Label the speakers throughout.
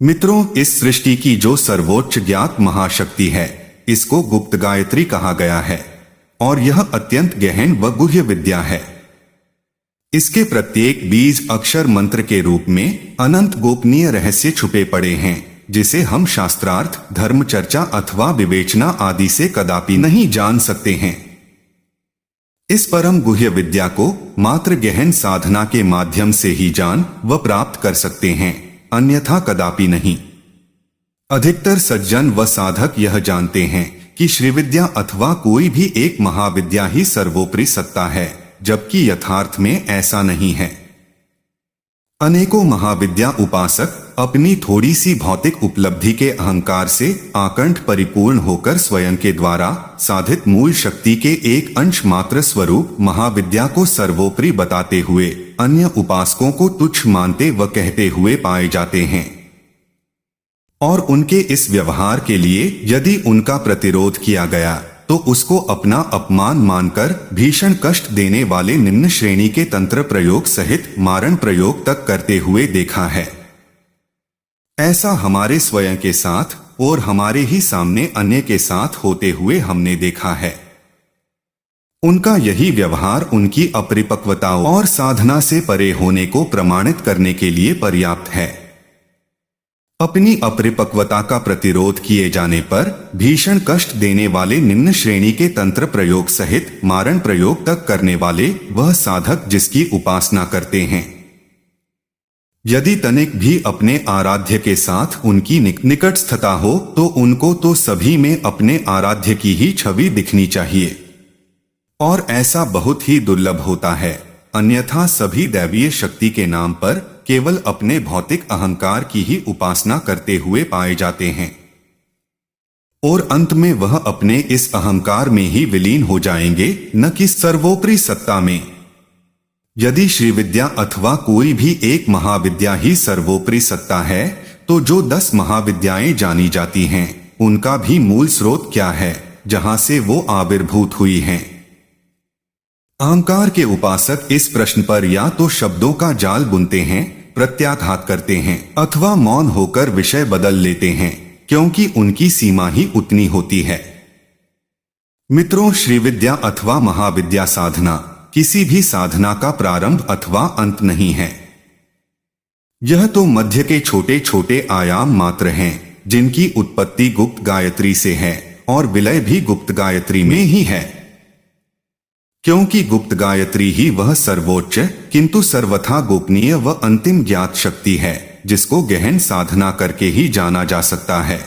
Speaker 1: मित्रों, इस सृष्टि की जो सर्वोच्च ज्ञात महाशक्ति है, इसको गुप्त गायत्री कहा गया है और यह अत्यंत गहन व गुह्य विद्या है। इसके प्रत्येक बीज अक्षर मंत्र के रूप में अनंत गोपनीय रहस्य छुपे पड़े हैं, जिसे हम शास्त्रार्थ, धर्म चर्चा अथवा विवेचना आदि से कदापि नहीं जान सकते हैं। इस परम गुह्य विद्या को मात्र गहन साधना के माध्यम से ही जान व प्राप्त कर सकते हैं, अन्यथा कदापि नहीं। अधिकतर सज्जन व साधक यह जानते हैं कि श्रीविद्या अथवा कोई भी एक महाविद्या ही सर्वोपरि सत्ता है, जबकि यथार्थ में ऐसा नहीं है। अनेकों महाविद्या उपासक अपनी थोड़ी सी भौतिक उपलब्धि के अहंकार से आकंठ परिपूर्ण होकर स्वयं के द्वारा साधित मूल शक्ति के एक अंश मात्र स्वरूप महाविद्या को सर्वोपरि बताते हुए अन्य उपासकों को तुच्छ मानते व कहते हुए पाए जाते हैं। और उनके इस व्यवहार के लिए यदि उनका प्रतिरोध किया गया तो उसको अपना अपमान मानकर भीषण कष्ट देने वाले निम्न श्रेणी के तंत्र प्रयोग सहित मारण प्रयोग तक करते हुए देखा है। ऐसा हमारे स्वयं के साथ और हमारे ही सामने अन्य के साथ होते हुए हमने देखा है। उनका यही व्यवहार उनकी अपरिपक्वता और साधना से परे होने को प्रमाणित करने के लिए पर्याप्त है। अपनी अपरिपक्वता का प्रतिरोध किए जाने पर भीषण कष्ट देने वाले निम्न श्रेणी के तंत्र प्रयोग सहित मारण प्रयोग तक करने वाले वह साधक जिसकी उपासना करते हैं, यदि तनिक भी अपने आराध्य के साथ उनकी निकटस्थता हो तो उनको तो सभी में अपने आराध्य की ही छवि दिखनी चाहिए, और ऐसा बहुत ही दुर्लभ होता है। अन्यथा सभी दैवीय शक्ति के नाम पर केवल अपने भौतिक अहंकार की ही उपासना करते हुए पाए जाते हैं और अंत में वह अपने इस अहंकार में ही विलीन हो जाएंगे, न कि सर्वोपरि सत्ता में। यदि श्रीविद्या अथवा कोई भी एक महाविद्या ही सर्वोपरि सत्ता है, तो जो 10 महाविद्याएं जानी जाती हैं, उनका भी मूल स्रोत क्या है, जहां से वो आविर्भूत हुई हैं? अहंकार के उपासक इस प्रश्न पर या तो शब्दों का जाल बुनते हैं, प्रत्याघात करते हैं, अथवा मौन होकर विषय बदल लेते हैं, क्योंकि उनकी सीमा ही उतनी होती है। मित्रों, श्रीविद्या अथवा महाविद्या साधना किसी भी साधना का प्रारंभ अथवा अंत नहीं है। यह तो मध्य के छोटे छोटे आयाम मात्र हैं, जिनकी उत्पत्ति गुप्त गायत्री से है और विलय भी गुप्त गायत्री में ही है, क्योंकि गुप्त गायत्री ही वह सर्वोच्च किंतु सर्वथा गोपनीय व अंतिम ज्ञात शक्ति है, जिसको गहन साधना करके ही जाना जा सकता है,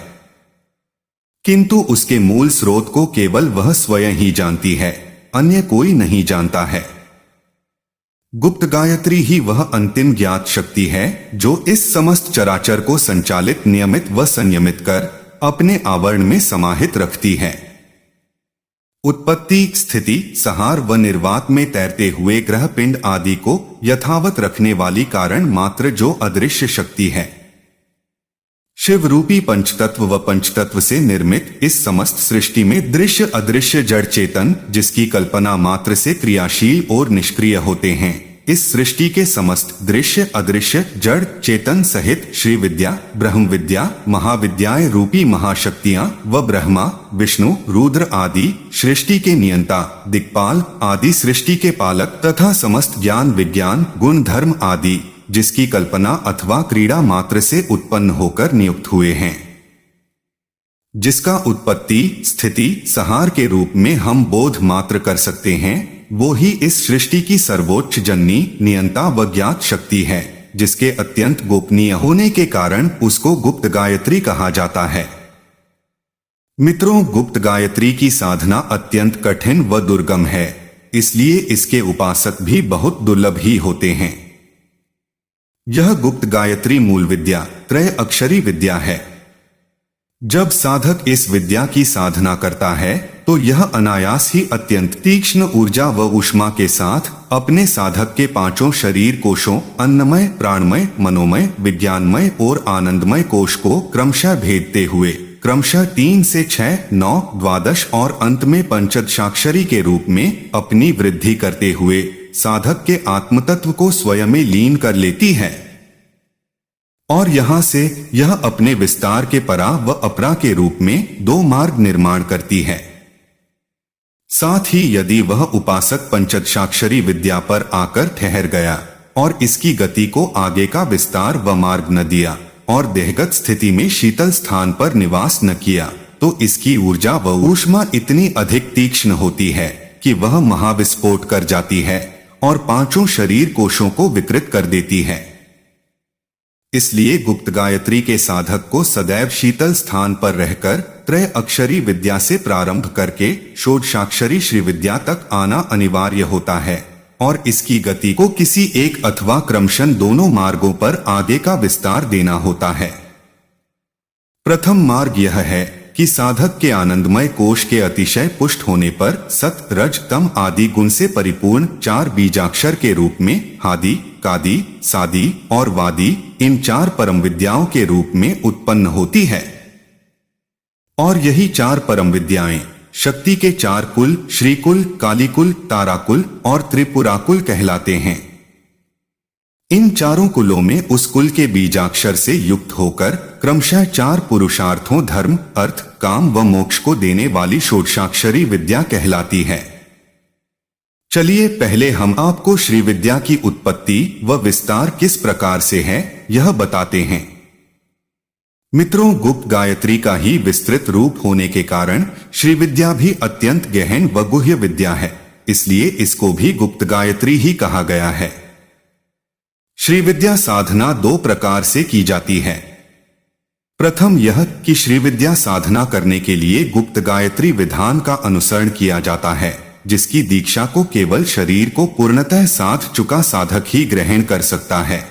Speaker 1: किंतु उसके मूल स्रोत को केवल वह स्वयं ही जानती है, अन्य कोई नहीं जानता है। गुप्त गायत्री ही वह अंतिम ज्ञात शक्ति है जो इस समस्त चराचर को संचालित, नियमित व संयमित कर अपने आवरण में समाहित रखती है। उत्पत्ति, स्थिति, संहार व निर्वात में तैरते हुए ग्रह पिंड आदि को यथावत रखने वाली कारण मात्र जो अदृश्य शक्ति है। शिव रूपी पंचतत्व व पंचतत्व से निर्मित इस समस्त सृष्टि में दृश्य अदृश्य जड़ चेतन, जिसकी कल्पना मात्र से क्रियाशील और निष्क्रिय होते हैं, इस सृष्टि के समस्त दृश्य अदृश्य जड़ चेतन सहित श्री विद्या, ब्रह्म विद्या, महाविद्याएं रूपी महाशक्तियां व ब्रह्मा, विष्णु, रुद्र आदि सृष्टि के नियंता, दिक्पाल आदि सृष्टि के पालक तथा समस्त ज्ञान विज्ञान गुण धर्म आदि, जिसकी कल्पना अथवा क्रीड़ा मात्र से उत्पन्न होकर नियुक्त हुए हैं, जिसका उत्पत्ति, स्थिति, संहार के रूप में हम बोध मात्र कर सकते हैं, वो ही इस सृष्टि की सर्वोच्च जननी, नियंता व ज्ञात शक्ति है, जिसके अत्यंत गोपनीय होने के कारण उसको गुप्त गायत्री कहा जाता है। मित्रों, गुप्त गायत्री की साधना अत्यंत कठिन व दुर्गम है, इसलिए इसके उपासक भी बहुत दुर्लभ ही होते हैं। यह गुप्त गायत्री मूल विद्या त्रय अक्षरी विद्या है। जब साधक इस विद्या की साधना करता है तो यह अनायास ही अत्यंत तीक्ष्ण ऊर्जा व ऊष्मा के साथ अपने साधक के 5 शरीर कोशों अन्नमय, प्राणमय, मनोमय, विज्ञानमय और आनंदमय कोश को क्रमशः भेदते हुए क्रमशः 3 से 6, 9, 12 और अंत में पंचदशाक्षरी के रूप में अपनी वृद्धि करते हुए साधक के आत्मतत्व को स्वयं में लीन कर लेती है। और यहाँ से यह अपने विस्तार के परा व अपरा के रूप में दो मार्ग निर्माण करती है। साथ ही यदि वह उपासक पंचदशाक्षरी विद्या पर आकर ठहर गया और इसकी गति को आगे का विस्तार व मार्ग न दिया और देहगत स्थिति में शीतल स्थान पर निवास न किया, तो इसकी ऊर्जा व ऊष्मा इतनी अधिक तीक्ष्ण होती है कि वह महाविस्फोट कर जाती है और पांचों शरीर कोशों को विकृत कर देती है। इसलिए गुप्त गायत्री के साधक को सदैव शीतल स्थान पर रहकर त्रय अक्षरी विद्या से प्रारंभ करके षोडशाक्षरी श्री विद्या तक आना अनिवार्य होता है और इसकी गति को किसी एक अथवा क्रमशः दोनों मार्गों पर आगे का विस्तार देना होता है। प्रथम मार्ग यह है कि साधक के आनंदमय कोश के अतिशय पुष्ट होने पर सत रज तम आदि गुण से परिपूर्ण चार बीजाक्षर के रूप में हादि, कादी, सादी और वादी इन चार परम विद्याओं के रूप में उत्पन्न होती है। और यही चार परम विद्याएं शक्ति के चार कुल श्रीकुल, कालीकुल, ताराकुल और त्रिपुराकुल कहलाते हैं। इन चारों कुलों में उस कुल के बीजाक्षर से युक्त होकर क्रमशः चार पुरुषार्थों धर्म, अर्थ, काम व मोक्ष को देने वाली षोडशाक्षरी विद्या कहलाती है। चलिए पहले हम आपको श्री विद्या की उत्पत्ति व विस्तार किस प्रकार से है यह बताते हैं। मित्रों, गुप्त गायत्री का ही विस्तृत रूप होने के कारण श्री विद्या भी अत्यंत गहन व गुह्य विद्या है, इसलिए इसको भी गुप्त गायत्री ही कहा गया है। श्री विद्या साधना दो प्रकार से की जाती है। प्रथम यह कि श्री विद्या साधना करने के लिए गुप्त गायत्री विधान का अनुसरण किया जाता है, जिसकी दीक्षा को केवल शरीर को पूर्णतः साध चुका साधक ही ग्रहण कर सकता है।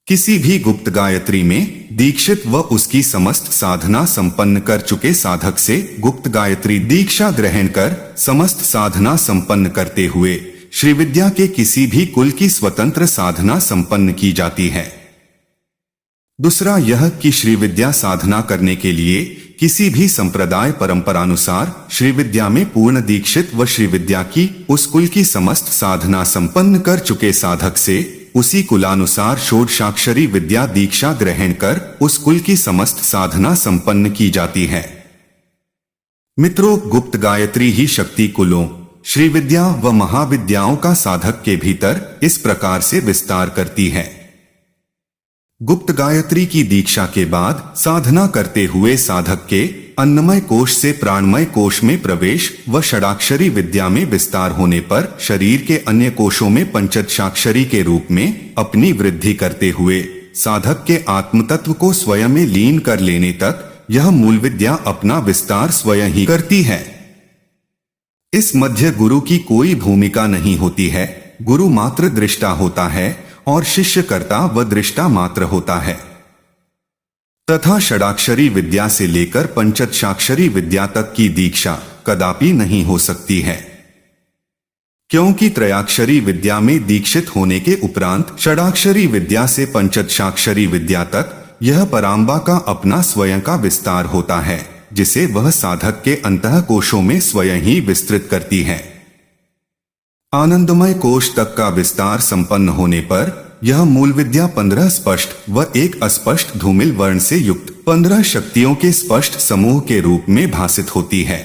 Speaker 1: किसी भी गुप्त गायत्री में दीक्षित व उसकी समस्त साधना संपन्न कर चुके साधक से गुप्त गायत्री दीक्षा ग्रहण कर समस्त साधना संपन्न करते हुए श्री विद्या के किसी भी कुल की स्वतंत्र साधना संपन्न की जाती है। दूसरा यह कि श्री विद्या साधना करने के लिए किसी भी संप्रदाय परंपरानुसार श्री विद्या में पूर्ण दीक्षित व श्री विद्या की उस कुल की समस्त साधना संपन्न कर चुके साधक से उसी कुलानुसार षोडशाक्षरी विद्या दीक्षा ग्रहण कर उस कुल की समस्त साधना संपन्न की जाती है। मित्रों, गुप्त गायत्री ही शक्ति कुलों, श्री विद्या व महाविद्याओं का साधक के भीतर इस प्रकार से विस्तार करती है। गुप्त गायत्री की दीक्षा के बाद साधना करते हुए साधक के अन्नमय कोश से प्राणमय कोश में प्रवेश व षडाक्षरी विद्या में विस्तार होने पर शरीर के अन्य कोशों में पंचदशाक्षरी के रूप में अपनी वृद्धि करते हुए साधक के आत्मतत्व को स्वयं में लीन कर लेने तक यह मूल विद्या अपना विस्तार स्वयं ही करती है। इस मध्य गुरु की कोई भूमिका नहीं होती है, गुरु मात्र दृष्टा होता है और शिष्य कर्ता व दृष्टा मात्र होता है। तथा षडाक्षरी विद्या से लेकर पंचदशाक्षरी विद्या तक की दीक्षा कदापि नहीं हो सकती है, क्योंकि त्रयाक्षरी विद्या में दीक्षित होने के उपरांत षडाक्षरी विद्या से पंचदशाक्षरी विद्या तक यह पराम्बा का अपना स्वयं का विस्तार होता है, जिसे वह साधक के अंतः कोशों में स्वयं ही विस्तृत करती है। आनंदमय कोश तक का विस्तार संपन्न होने पर यह मूल विद्या 15 स्पष्ट व एक अस्पष्ट धूमिल वर्ण से युक्त 15 शक्तियों के स्पष्ट समूह के रूप में भासित होती है।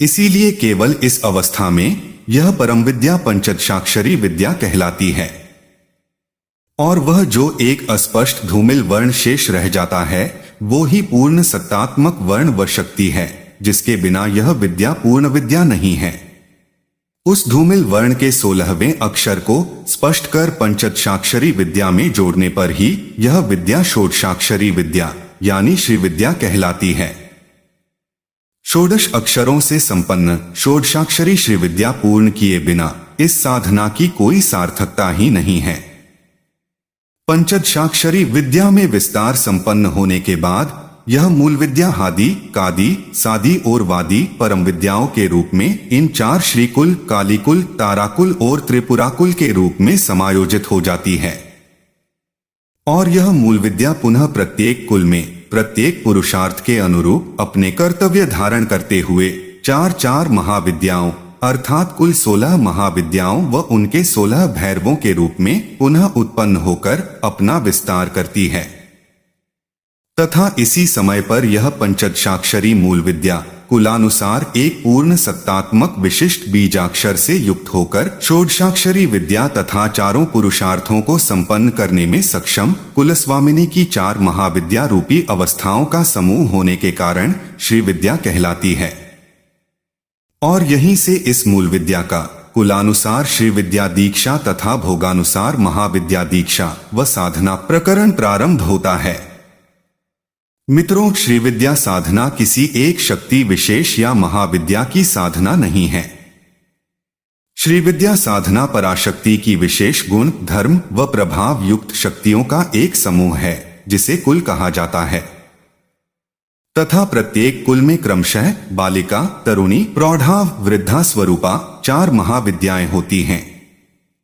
Speaker 1: इसीलिए केवल इस अवस्था में यह परम विद्या पंचदशाक्षरी विद्या कहलाती है। और वह जो एक अस्पष्ट धूमिल वर्ण शेष रह जाता है वो ही पूर्ण सत्तात्मक वर्ण व शक्ति है, जिसके बिना यह विद्या पूर्ण विद्या नहीं है। उस धूमिल वर्ण के 16वें अक्षर को स्पष्ट कर पंचदशाक्षरी विद्या में जोड़ने पर ही यह विद्या षोडशाक्षरी विद्या यानी श्री विद्या कहलाती है। षोडश अक्षरों से संपन्न षोडशाक्षरी श्री विद्या पूर्ण किए बिना इस साधना की कोई सार्थकता ही नहीं है। पंचदशाक्षरी विद्या में विस्तार संपन्न होने के बाद यह मूल विद्या हादि, कादी, सादी और वादी परम विद्याओं के रूप में इन चार श्रीकुल, कालीकुल, ताराकुल और त्रिपुराकुल के रूप में समायोजित हो जाती है। और यह मूल विद्या पुनः प्रत्येक कुल में प्रत्येक पुरुषार्थ के अनुरूप अपने कर्तव्य धारण करते हुए चार चार महाविद्याओं अर्थात कुल 16 महाविद्याओं व उनके 16 भैरवों के रूप में पुनः उत्पन्न होकर अपना विस्तार करती है तथा इसी समय पर यह पंचदशाक्षरी मूल विद्या कुलानुसार एक पूर्ण सत्तात्मक विशिष्ट बीजाक्षर से युक्त होकर षोडशाक्षरी विद्या तथा चारों पुरुषार्थों को संपन्न करने में सक्षम कुलस्वामिनी की 4 महाविद्या रूपी अवस्थाओं का समूह होने के कारण श्री विद्या कहलाती है। और यहीं से इस मूल विद्या का कुलानुसार श्री विद्या दीक्षा तथा भोगानुसार महाविद्या दीक्षा व साधना प्रकरण प्रारंभ होता है। मित्रों, श्री विद्या साधना किसी एक शक्ति विशेष या महाविद्या की साधना नहीं है। श्री विद्या साधना पराशक्ति की विशेष गुण, धर्म व प्रभाव युक्त शक्तियों का एक समूह है जिसे कुल कहा जाता है तथा प्रत्येक कुल में क्रमशः बालिका, तरुणी, प्रौढ़ा, वृद्धा स्वरूपा 4 महाविद्याएं होती हैं।